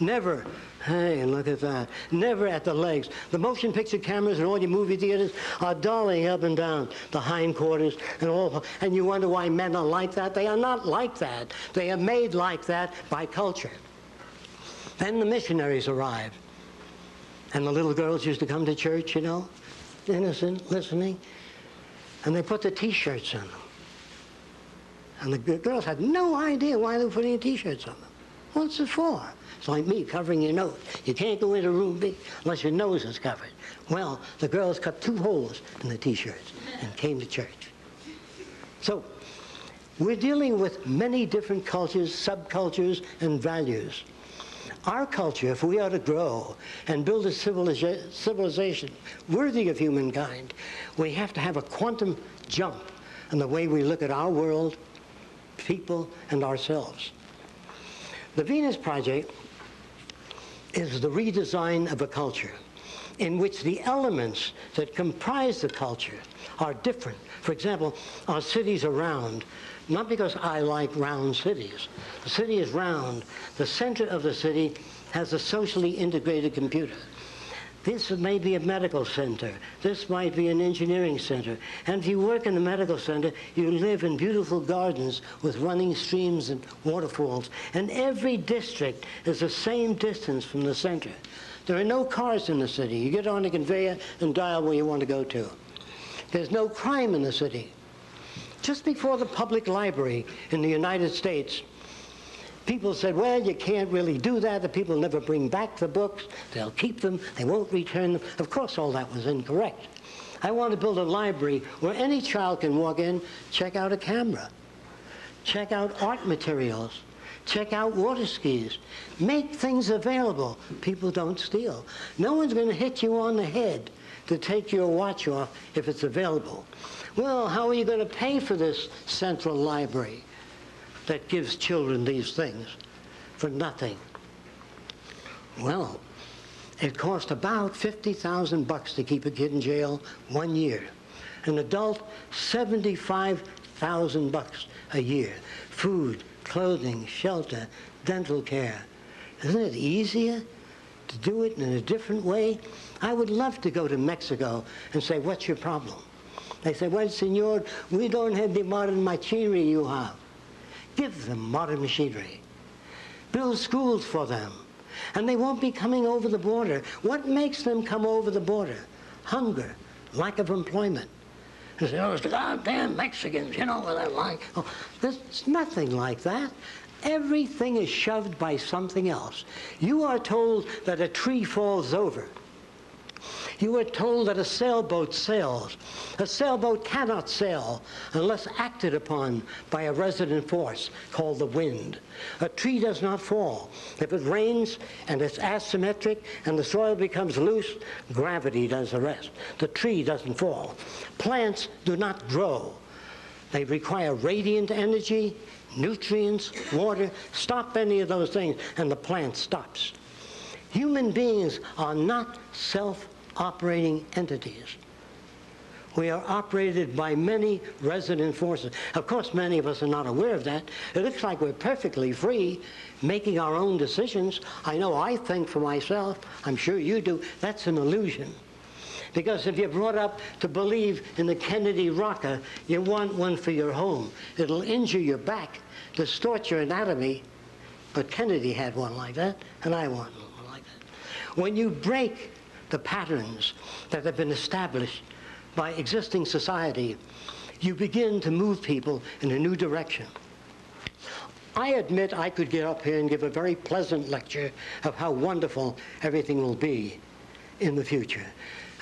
Never, hey, look at that. Never at the legs. The motion picture cameras in all your movie theaters are dollying up and down the hindquarters and all. And you wonder why men are like that? They are not like that. They are made like that by culture. Then the missionaries arrived. And the little girls used to come to church, you know, innocent, listening. And they put the T-shirts on them. And the girls had no idea why they were putting T-shirts on them. What's it for? It's like me covering your nose. You can't go into a room big unless your nose is covered. Well, the girls cut 2 holes in the T-shirts and came to church. So we're dealing with many different cultures, subcultures, and values. Our culture, if we are to grow and build a civilization worthy of humankind, we have to have a quantum jump in the way we look at our world, people, and ourselves. The Venus Project is the redesign of a culture in which the elements that comprise the culture are different. For example, our cities are round, not because I like round cities. The city is round. The center of the city has a socially integrated computer. This may be a medical center. This might be an engineering center. And if you work in the medical center, you live in beautiful gardens with running streams and waterfalls. And every district is the same distance from the center. There are no cars in the city. You get on a conveyor and dial where you want to go to. There's no crime in the city. Just before the public library in the United States, people said, well, you can't really do that. The people never bring back the books. They'll keep them. They won't return them. Of course, all that was incorrect. I want to build a library where any child can walk in, check out a camera, check out art materials, check out water skis, make things available. People don't steal. No one's going to hit you on the head to take your watch off if it's available. Well, how are you going to pay for this central library that gives children these things for nothing? Well, it cost about $50,000 to keep a kid in jail 1 year. An adult, $75,000 a year. Food, clothing, shelter, dental care. Isn't it easier to do it in a different way? I would love to go to Mexico and say, what's your problem? They say, well, senor, we don't have the modern machinery you have. Give them modern machinery. Build schools for them. And they won't be coming over the border. What makes them come over the border? Hunger, lack of employment. They say, oh, it's the goddamn Mexicans, you know what they're like. Oh, there's nothing like that. Everything is shoved by something else. You are told that a tree falls over. You are told that a sailboat sails. A sailboat cannot sail unless acted upon by a resident force called the wind. A tree does not fall. If it rains and it's asymmetric and the soil becomes loose, gravity does the rest. The tree doesn't fall. Plants do not grow. They require radiant energy, nutrients, water. Stop any of those things and the plant stops. Human beings are not self-operating entities. We are operated by many resident forces. Of course, many of us are not aware of that. It looks like we're perfectly free, making our own decisions. I know I think for myself. I'm sure you do. That's an illusion. Because if you're brought up to believe in the Kennedy rocker, you want one for your home. It'll injure your back, distort your anatomy. But Kennedy had one like that, and I want one like that. When you break the patterns that have been established by existing society, you begin to move people in a new direction. I admit I could get up here and give a very pleasant lecture of how wonderful everything will be in the future.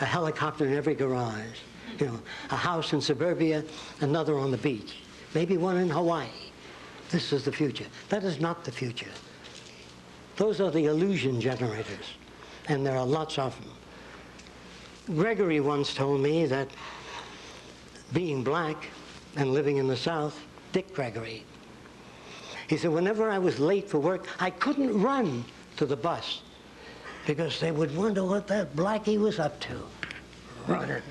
A helicopter in every garage, you know, a house in suburbia, another on the beach, maybe one in Hawaii. This is the future. That is not the future. Those are the illusion generators, and there are lots of them. Gregory once told me that being black and living in the South, Dick Gregory, he said, whenever I was late for work, I couldn't run to the bus because they would wonder what that blackie was up to, running.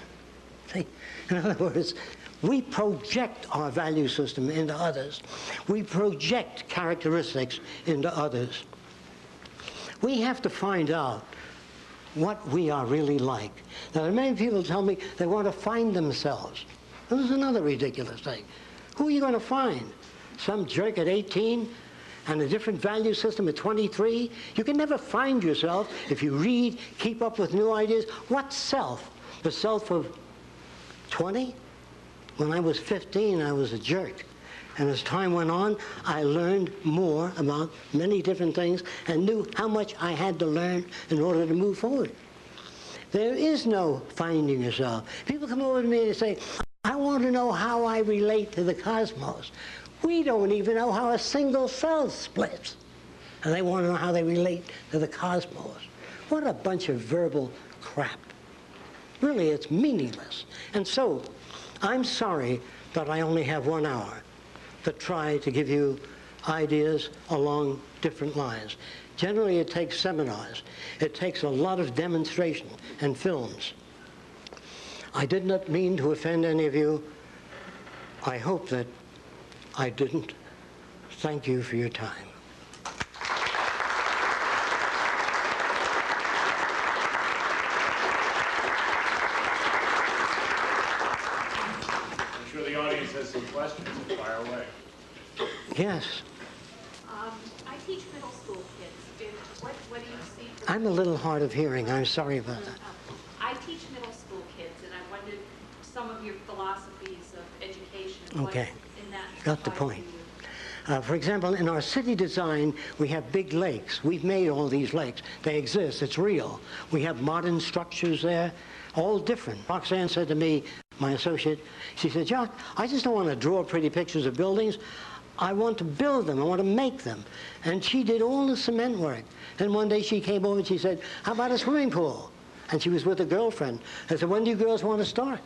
See? In other words, we project our value system into others. We project characteristics into others. We have to find out what we are really like. Now, there are many people tell me they want to find themselves. This is another ridiculous thing. Who are you going to find? Some jerk at 18 and a different value system at 23? You can never find yourself if you read, keep up with new ideas. What self? The self of 20? When I was 15, I was a jerk. And as time went on, I learned more about many different things and knew how much I had to learn in order to move forward. There is no finding yourself. People come over to me and say, I want to know how I relate to the cosmos. We don't even know how a single cell splits. And they want to know how they relate to the cosmos. What a bunch of verbal crap. Really, it's meaningless. And so, I'm sorry that I only have 1 hour to try to give you ideas along different lines. Generally, it takes seminars. It takes a lot of demonstration and films. I did not mean to offend any of you. I hope that I didn't. Thank you for your time. I'm sure the audience has some questions. Fire away. Yes. I teach middle school kids. What do you see? I'm a little hard of hearing. I'm sorry about that. I teach middle school kids, and I wondered some of your philosophies of education. Okay. In that Got the applies point. to you. For example, in our city design, we have big lakes. We've made all these lakes. They exist. It's real. We have modern structures there, all different. Roxanne said to me, my associate, she said, Jacque, I just don't want to draw pretty pictures of buildings. I want to build them. I want to make them. And she did all the cement work. And one day she came over and she said, how about a swimming pool? And she was with a girlfriend. I said, when do you girls want to start?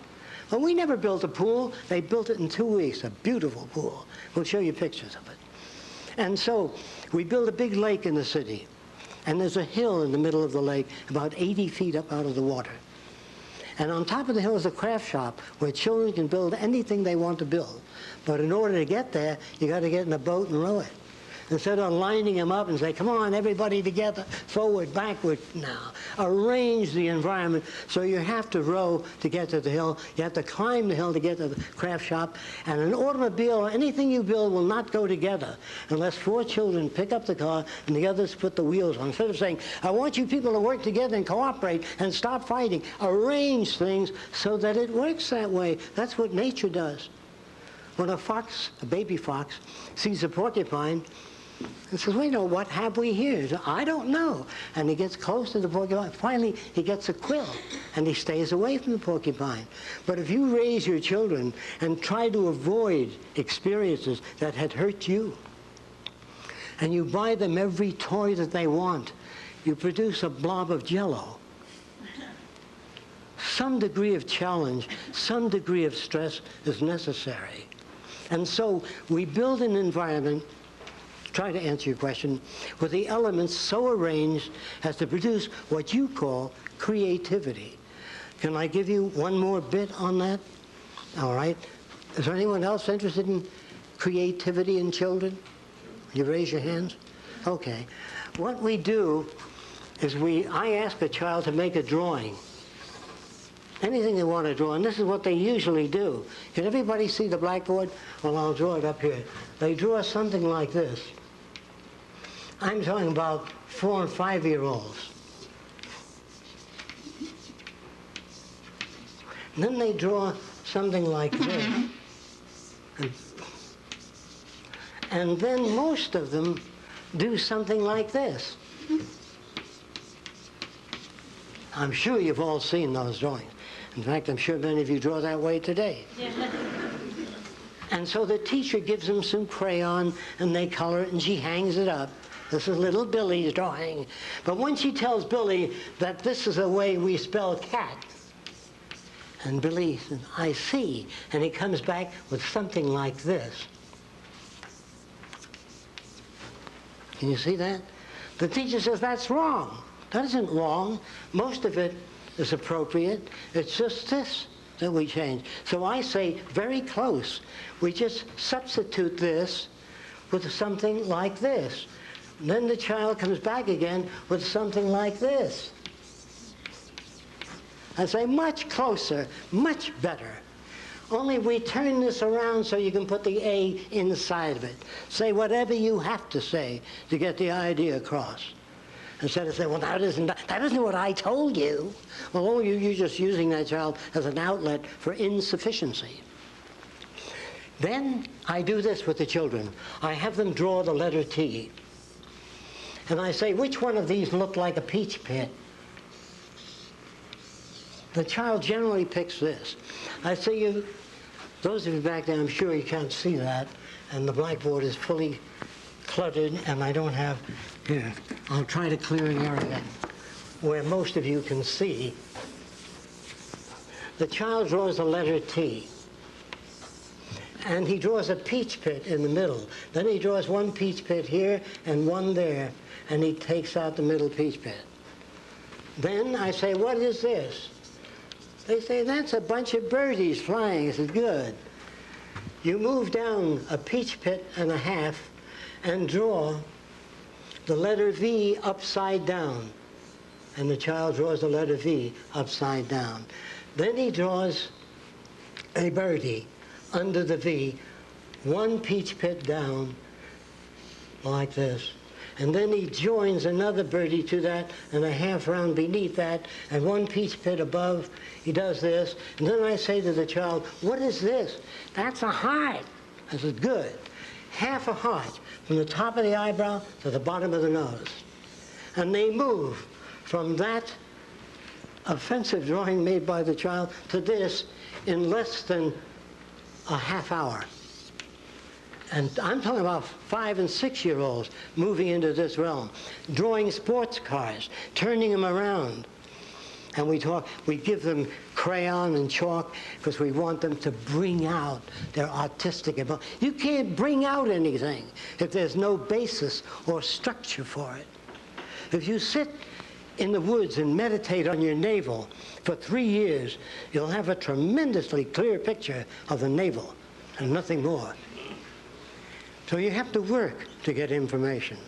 Well, we never built a pool. They built it in 2 weeks, a beautiful pool. We'll show you pictures of it. And so we built a big lake in the city. And there's a hill in the middle of the lake, about 80 feet up out of the water. And on top of the hill is a craft shop where children can build anything they want to build. But in order to get there, you got to get in a boat and row it. Instead of lining them up and say, come on, everybody together, forward, backward now. Arrange the environment so you have to row to get to the hill. You have to climb the hill to get to the craft shop. And an automobile or anything you build will not go together unless 4 children pick up the car and the others put the wheels on. Instead of saying, I want you people to work together and cooperate and stop fighting, arrange things so that it works that way. That's what nature does. When a fox, a baby fox, sees a porcupine, and says, wait, no, what have we here? He says, I don't know. And he gets close to the porcupine. Finally, he gets a quill, and he stays away from the porcupine. But if you raise your children and try to avoid experiences that had hurt you, and you buy them every toy that they want, you produce a blob of jello. Some degree of challenge, some degree of stress is necessary. And so we build an environment, try to answer your question, with the elements so arranged as to produce what you call creativity. Can I give you one more bit on that? All right. Is there anyone else interested in creativity in children? You raise your hands? Okay. What we do is I ask a child to make a drawing. Anything they want to draw, and this is what they usually do. Can everybody see the blackboard? Well, I'll draw it up here. They draw something like this. I'm talking about 4- and 5-year-olds. And then they draw something like this. And then most of them do something like this. I'm sure you've all seen those drawings. In fact, I'm sure many of you draw that way today. Yeah. And so the teacher gives them some crayon, and they color it, and she hangs it up. This is little Billy's drawing. But when she tells Billy that this is the way we spell cat, and Billy says, I see, and he comes back with something like this. Can you see that? The teacher says, that's wrong. That isn't wrong. Most of it is appropriate. It's just this that we change. So I say very close. We just substitute this with something like this. And then the child comes back again with something like this. I say, much closer, much better. Only we turn this around so you can put the A inside of it. Say whatever you have to say to get the idea across. Instead of saying, well, that isn't what I told you. Well, you're just using that child as an outlet for insufficiency. Then I do this with the children. I have them draw the letter T. And I say, which one of these look like a peach pit? The child generally picks this. I say, those of you back there, I'm sure you can't see that, and the blackboard is fully cluttered, and I don't have, here, I'll try to clear an area where most of you can see. The child draws the letter T, and he draws a peach pit in the middle. Then he draws one peach pit here and one there, and he takes out the middle peach pit. Then I say, what is this? They say, that's a bunch of birdies flying. I said, good. You move down a peach pit and a half and draw the letter V upside down. And the child draws the letter V upside down. Then he draws a birdie under the V, one peach pit down, like this. And then he joins another birdie to that and a half round beneath that and one peach pit above. He does this. And then I say to the child, what is this? That's a heart. I said, good. Half a heart from the top of the eyebrow to the bottom of the nose. And they move from that offensive drawing made by the child to this in less than a half hour. And I'm talking about 5- and 6-year-olds moving into this realm, drawing sports cars, turning them around. And we give them crayon and chalk because we want them to bring out their artistic ability. You can't bring out anything if there's no basis or structure for it. If you sit in the woods and meditate on your navel for 3 years, you'll have a tremendously clear picture of the navel and nothing more. So you have to work to get information.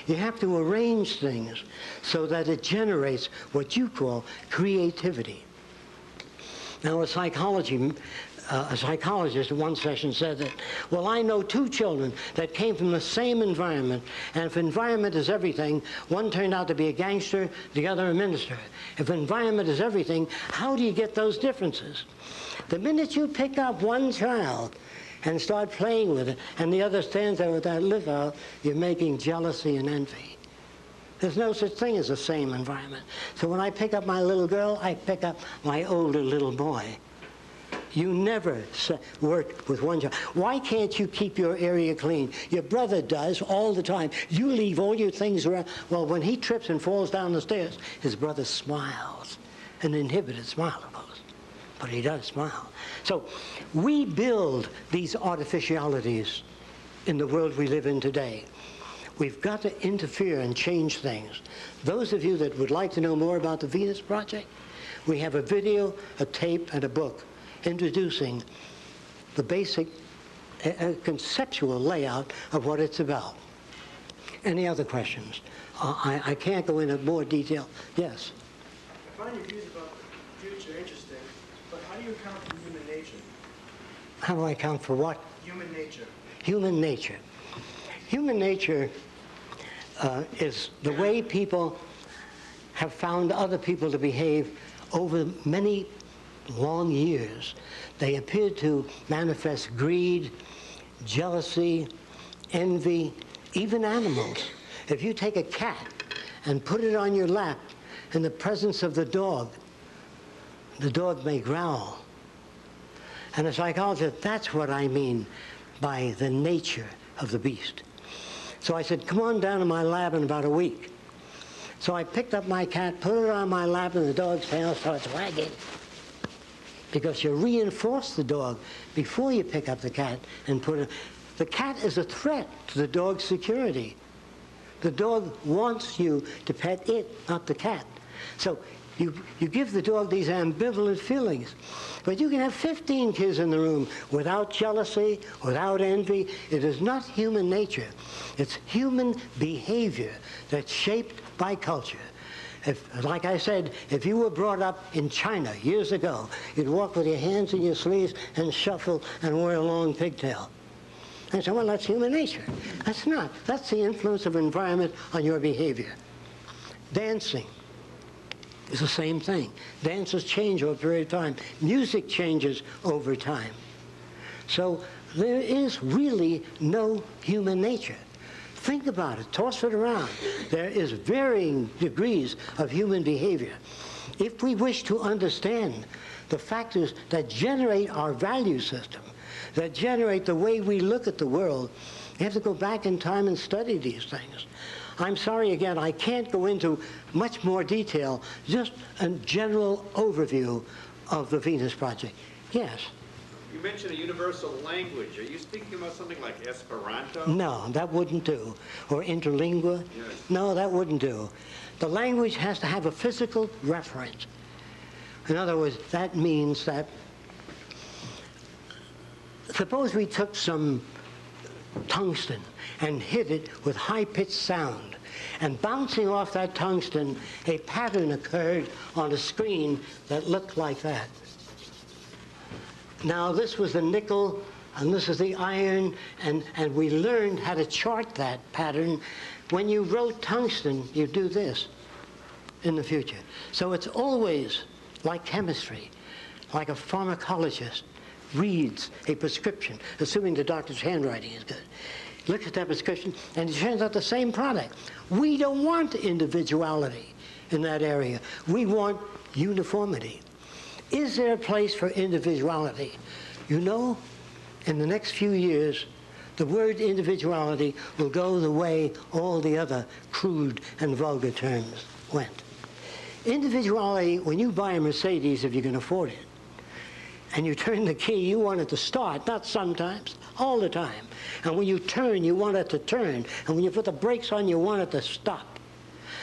You have to arrange things so that it generates what you call creativity. Now, a psychologist in one session said that, well, I know 2 children that came from the same environment, and if environment is everything, one turned out to be a gangster, the other a minister. If environment is everything, how do you get those differences? The minute you pick up one child and start playing with it, and the other stands there with that lip out, you're making jealousy and envy. There's no such thing as the same environment. So when I pick up my little girl, I pick up my older little boy. You never work with one child. Why can't you keep your area clean? Your brother does all the time. You leave all your things around. Well, when he trips and falls down the stairs, his brother smiles, an inhibited smile, of course, but he does smile. So we build these artificialities in the world we live in today. We've got to interfere and change things. Those of you that would like to know more about the Venus Project, we have a video, a tape, and a book introducing the basic conceptual layout of what it's about. Any other questions? I can't go into more detail. Yes? I find your views about the future interesting, but how do you account for human nature? How do I account for what? Human nature. Human nature. Human nature is the way people have found other people to behave over many long years. They appear to manifest greed, jealousy, envy, even animals. If you take a cat and put it on your lap in the presence of the dog may growl. And a psychologist, that's what I mean by the nature of the beast. So I said, come on down to my lab in about a week. So I picked up my cat, put it on my lap, and the dog's tail starts wagging. Because you reinforce the dog before you pick up the cat and put it. The cat is a threat to the dog's security. The dog wants you to pet it, not the cat. So You give the dog these ambivalent feelings. But you can have 15 kids in the room without jealousy, without envy. It is not human nature. It's human behavior that's shaped by culture. Like I said, if you were brought up in China years ago, you'd walk with your hands in your sleeves and shuffle and wear a long pigtail. And say, well, that's human nature. That's not. That's the influence of environment on your behavior. Dancing is the same thing. Dances change over a period of time. Music changes over time. So there is really no human nature. Think about it. Toss it around. There is varying degrees of human behavior. If we wish to understand the factors that generate our value system, that generate the way we look at the world, we have to go back in time and study these things. I'm sorry, again, I can't go into much more detail, just a general overview of the Venus Project. Yes? You mentioned a universal language. Are you speaking about something like Esperanto? No, that wouldn't do. Or interlingua? Yes. No, that wouldn't do. The language has to have a physical reference. In other words, that means that, suppose we took some tungsten and hit it with high-pitched sound, and bouncing off that tungsten, a pattern occurred on a screen that looked like that. Now, this was the nickel, and this is the iron, and we learned how to chart that pattern. When you wrote tungsten, you do this in the future. So it's always like chemistry, like a pharmacologist reads a prescription, assuming the doctor's handwriting is good. Looks at that prescription, and it turns out the same product. We don't want individuality in that area. We want uniformity. Is there a place for individuality? You know, in the next few years, the word individuality will go the way all the other crude and vulgar terms went. Individuality, when you buy a Mercedes, if you can afford it, and you turn the key, you want it to start, not sometimes, all the time. And when you turn, you want it to turn. And when you put the brakes on, you want it to stop.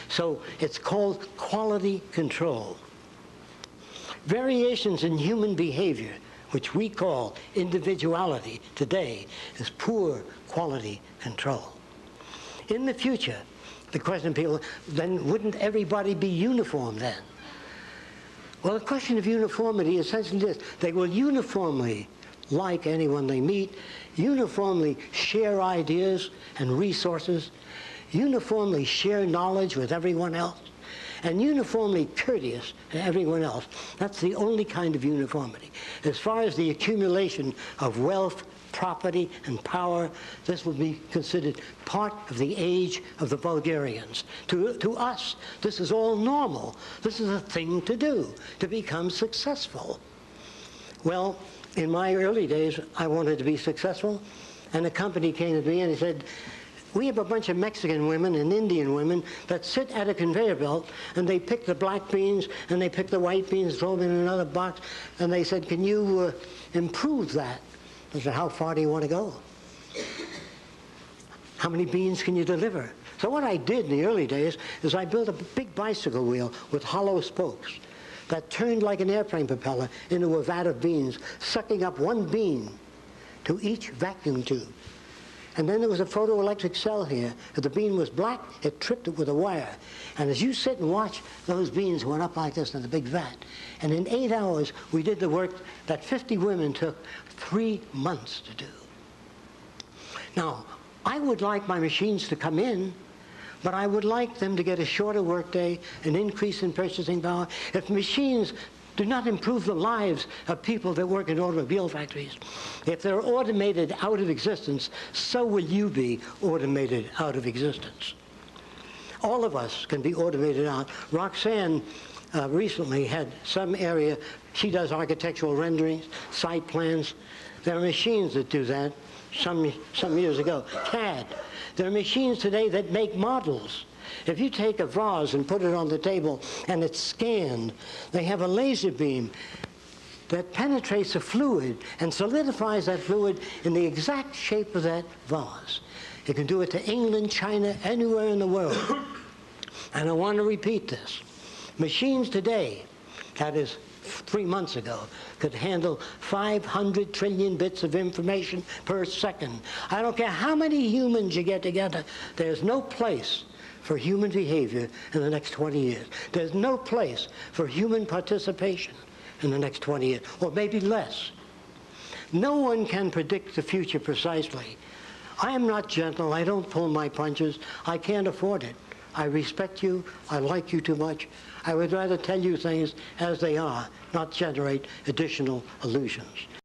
So it's called quality control. Variations in human behavior, which we call individuality today, is poor quality control. In the future, the question of people, then wouldn't everybody be uniform then? Well, the question of uniformity is essentially this. They will uniformly like anyone they meet, uniformly share ideas and resources, uniformly share knowledge with everyone else, and uniformly courteous to everyone else. That's the only kind of uniformity. As far as the accumulation of wealth, property, and power, this will be considered part of the age of the Bulgarians. To us, this is all normal. This is a thing to do, to become successful. Well, in my early days, I wanted to be successful, and a company came to me and he said, we have a bunch of Mexican women and Indian women that sit at a conveyor belt, and they pick the black beans, and they pick the white beans, throw them in another box, and they said, can you improve that? I said, how far do you want to go? How many beans can you deliver? So what I did in the early days is I built a big bicycle wheel with hollow spokes that turned like an airplane propeller into a vat of beans, sucking up one bean to each vacuum tube. And then there was a photoelectric cell here. If the bean was black, it tripped it with a wire. And as you sit and watch, those beans went up like this in the big vat. And in 8 hours, we did the work that 50 women took 3 months to do. Now, I would like my machines to come in, but I would like them to get a shorter workday, an increase in purchasing power. If machines do not improve the lives of people that work in automobile factories, if they're automated out of existence, so will you be automated out of existence. All of us can be automated out. Roxanne recently had some area, she does architectural renderings, site plans. There are machines that do that some years ago. CAD. There are machines today that make models. If you take a vase and put it on the table and it's scanned, they have a laser beam that penetrates a fluid and solidifies that fluid in the exact shape of that vase. You can do it to England, China, anywhere in the world. And I want to repeat this. Machines today, that is 3 months ago, could handle 500 trillion bits of information per second. I don't care how many humans you get together, there's no place for human behavior in the next 20 years. There's no place for human participation in the next 20 years, or maybe less. No one can predict the future precisely. I am not gentle, I don't pull my punches, I can't afford it. I respect you, I like you too much. I would rather tell you things as they are, not generate additional illusions.